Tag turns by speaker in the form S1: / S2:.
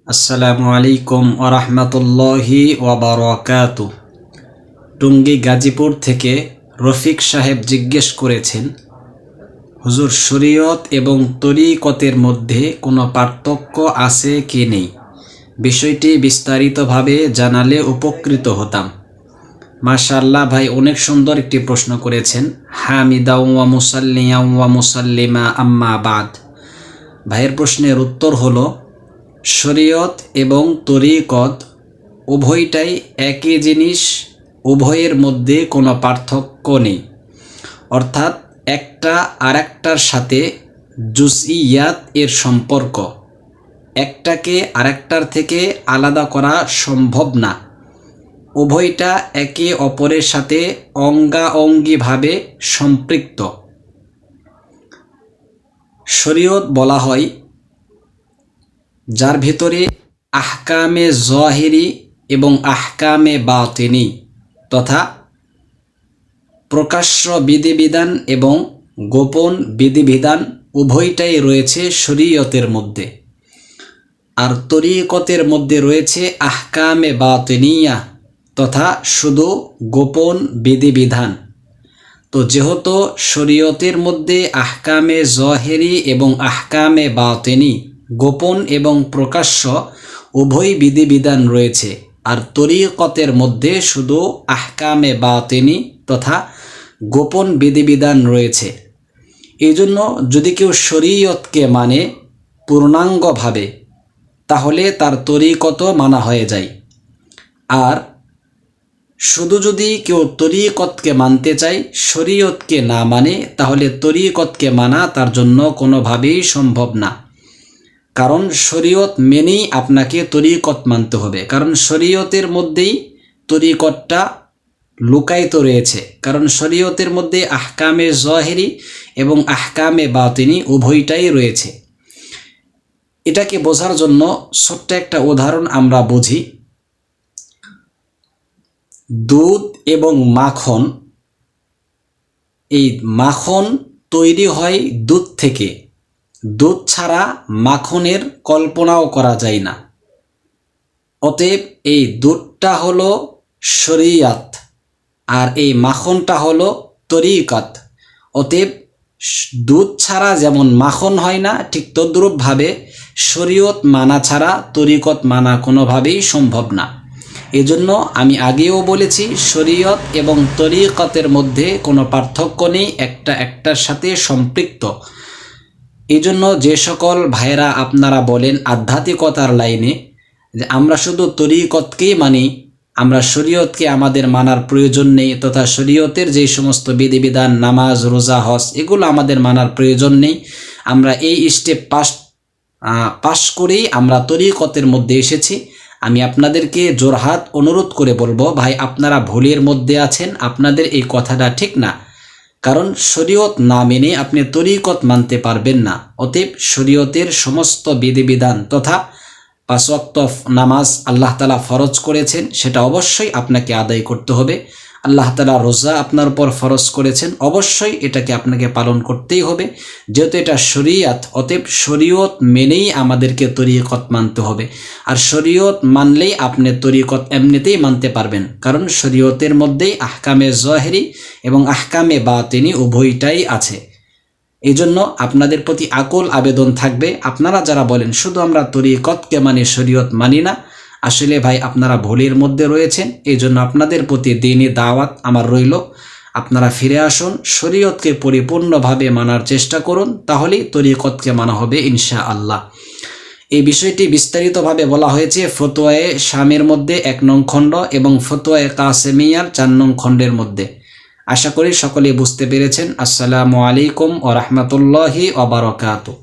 S1: আসসালামু আলাইকুম ওয়া রাহমাতুল্লাহি ওয়া বারাকাতুহু। টঙ্গী গাজীপুর থেকে রফিক সাহেব জিজ্ঞেস করেছেন, হুজুর, শরীয়ত এবং তরিকতের মধ্যে কোনো পার্থক্য আছে কি নেই? বিষয়টি বিস্তারিতভাবে জানালে উপকৃত হতাম। মাশাআল্লাহ ভাই, অনেক সুন্দর একটি প্রশ্ন করেছেন। হামিদাও ওয়া মুসাল্লিয়াও ওয়া মুসাল্লিমা আম্মা বাদ। ভাইয়ের প্রশ্নের উত্তর হলো, শরীয়ত এবং তরিকত উভয়টাই একই জিনিস, উভয়ের মধ্যে কোনো পার্থক্য নেই। অর্থাৎ একটা আরেকটার সাথে জুজইয়াত এর সম্পর্ক, একটাকে আরেকটার থেকে আলাদা করা সম্ভব না। উভয়টা একে অপরের সাথে অঙ্গাঅঙ্গিভাবে সম্পৃক্ত। শরীয়ত বলা হয় যার ভিতরে আহকামে জহিরি এবং আহকামে বাতিনি তথা প্রকাশ্য বিধিবিধান এবং গোপন বিধিবিধান উভয়টাই রয়েছে শরীয়তের মধ্যে। আর তরিকতের মধ্যে রয়েছে আহকামে বাতিনিয়া তথা শুধু গোপন বিধিবিধান। তো যেহেতু শরীয়তের মধ্যে আহকামে জহেরি এবং আহকামে বাতিনি গোপন এবং প্রকাশ্য উভয় বিধিবিধান রয়েছে, আর তরিকতের মধ্যে শুধু আহকামে বাতিনি তথা গোপন বিধিবিধান রয়েছে। এই জন্য যদি কেউ শরীয়তকে মানে পূর্ণাঙ্গভাবে, তাহলে তার তরিকতও মানা হয়ে যায়। আর শুধু যদি কেউ তরিকতকে মানতে চায়, শরীয়তকে না মানে, তাহলে তরিকতকে মানা তার জন্য কোনোভাবেই সম্ভব না। কারণ শরীয়ত মেনেই আপনাকে তরিকত মানতে হবে, কারণ শরীয়তের মধ্যেই তরিকতটা লুকায়িত রয়েছে। কারণ শরীয়তের মধ্যে আহকামে জহেরি এবং আহকামে বাতিনি উভয়টাই রয়েছে। এটাকে বোঝার জন্য ছোট্ট একটা উদাহরণ আমরা বুঝি। দুধ এবং মাখন, এই মাখন তৈরি হয় দুধ থেকে। দুধ ছাড়া মাখনের কল্পনাও করা যায় না। অতএব এই দুধটা হলো শরীয়ত আর এই মাখনটা হলো তরিকত। অতএব দুধ ছাড়া যেমন মাখন হয় না, ঠিক তদ্রূপভাবে শরীয়ত মানা ছাড়া তরিকত মানা কোনোভাবেই সম্ভব না। এজন্য আমি আগেও বলেছি, শরীয়ত এবং তরিকতের মধ্যে কোনো পার্থক্য নেই, একটা একটার সাথে সম্পৃক্ত। এই জন্য যে সকল ভাইয়েরা আপনারা বলেন আধ্যাত্মিকতার লাইনে যে আমরা শুধু তরিকতকেই মানি, আমরা শরীয়তকে আমাদের মানার প্রয়োজন নেই, তথা শরীয়তের যে সমস্ত বিধিবিধান, নামাজ, রোজা, হজ, এগুলো আমাদের মানার প্রয়োজন নেই, আমরা এই স্টেপ পাস করেই আমরা তরিকতের মধ্যে এসেছি। আমি আপনাদেরকে জোরহাত অনুরোধ করে বলবো, ভাই আপনারা ভুলের মধ্যে আছেন, আপনাদের এই কথাটা ঠিক না। কারণ শরীয়ত না মেনে আপনি তরিকত মানতে পারবেন না। অতএব শরীয়তের সমস্ত বিধিবিধান তথা 5 ওয়াক্ত নামাজ আল্লাহ তাআলা ফরজ করেছেন, সেটা অবশ্যই আপনাকে আদায় করতে হবে। আল্লাহ তাআলা রোজা আপনার উপর ফরজ করেছেন, অবশ্যই এটাকে আপনাকে পালন করতেই হবে। যেহেতু এটা শরীয়ত, অতএব শরীয়ত মেনেই আমাদেরকে তরিকত মানতে হবে। আর শরীয়ত মানলেই আপনি তরিকত এমনিতেই মানতে পারবেন, কারণ শরীয়তের মধ্যেই আহকামে জহেরি এবং আহকামে বাতিনি উভয়টাই আছে। এই জন্য আপনাদের প্রতি আকুল আবেদন থাকবে, আপনারা যারা বলেন শুধু আমরা তরিকতকে মানি, শরীয়ত মানি না, আসলে ভাই আপনারা ভুলের মধ্যে রয়েছেন। এই জন্য আপনাদের প্রতি দ্বীনি দাওয়াত আমার রইল, আপনারা ফিরে আসুন, শরীয়তকে পরিপূর্ণভাবে মানার চেষ্টা করুন, তাহলেই তরিকতকে মানা হবে ইনশাআল্লাহ। এই বিষয়টি বিস্তারিতভাবে বলা হয়েছে ফতোয়ায়ে শামের মধ্যে 1 নং খণ্ড এবং ফতোয়ায়ে কাসেমিয়ার 4 নং খণ্ডের মধ্যে। আশা করি সকলেই বুঝতে পেরেছেন। আসসালামু আলাইকুম ওয়া রাহমাতুল্লাহি ওয়া বারাকাতুহু।